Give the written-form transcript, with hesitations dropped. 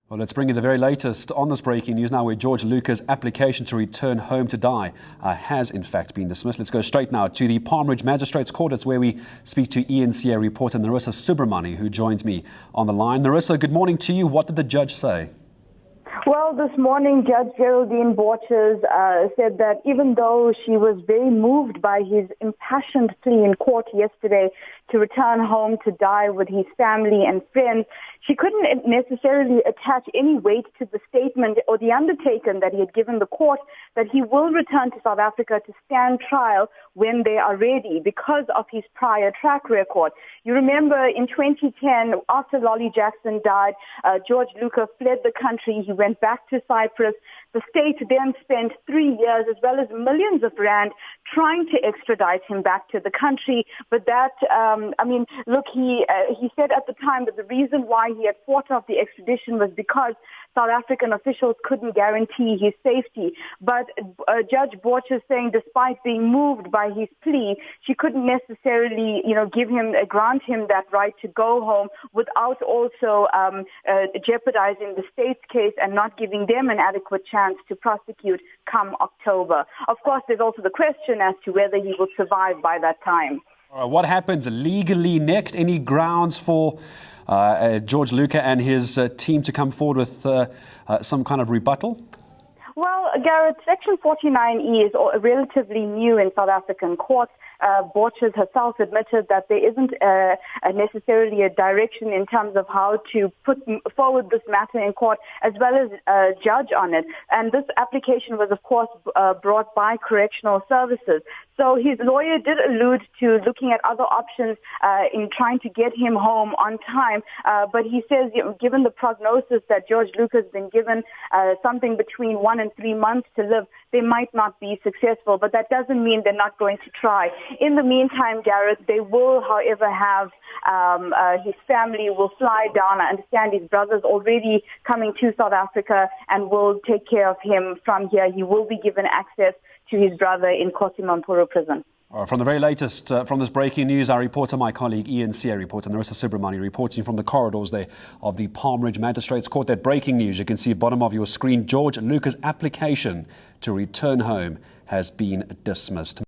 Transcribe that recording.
Well, let's bring you the very latest on this breaking news now, where George Louca's application to return home to die has in fact been dismissed. Let's go straight now to the Palm Ridge Magistrates Court. It's where we speak to eNCA reporter Narissa Subramani, who joins me on the line. Narissa, good morning to you. What did the judge say? Well, this morning, Judge Geraldine Borchers said that even though she was very moved by his impassioned plea in court yesterday to return home to die with his family and friends, she couldn't necessarily attach any weight to the statement or the undertaking that he had given the court that he will return to South Africa to stand trial when they are ready because of his prior track record. You remember in 2010, after Lolly Jackson died, George Louca fled the country. He went back to Cyprus. The state then spent 3 years as well as millions of rand trying to extradite him back to the country. But that, he said at the time that the reason why he had fought off the extradition was because South African officials couldn't guarantee his safety. But Judge Borchers saying despite being moved by his plea, she couldn't necessarily, grant him that right to go home without also jeopardizing the state's case and not giving them an adequate chance to prosecute come October. Of course, there's also the question as to whether he will survive by that time. What happens legally next? Any grounds for George Louca and his team to come forward with some kind of rebuttal? Well, Garrett, Section 49E is relatively new in South African courts. Borchers herself admitted that there isn't necessarily a direction in terms of how to put forward this matter in court as well as judge on it. And this application was, of course, brought by Correctional Services. So his lawyer did allude to looking at other options in trying to get him home on time. But he says, given the prognosis that George Louca has been given, something between 1 and 3 months to live, they might not be successful. But that doesn't mean they're not going to try. In the meantime, Garrett, they will, however, have his family will fly down. I understand his brother's already coming to South Africa and will take care of him from here. He will be given access to his brother in Kosimampuro prison. From the very latest, from this breaking news, our reporter, my colleague, eNCA reporter Narissa Subramani, reporting from the corridors there of the Palm Ridge Magistrates Court. That breaking news, you can see at the bottom of your screen, George Louca's application to return home has been dismissed.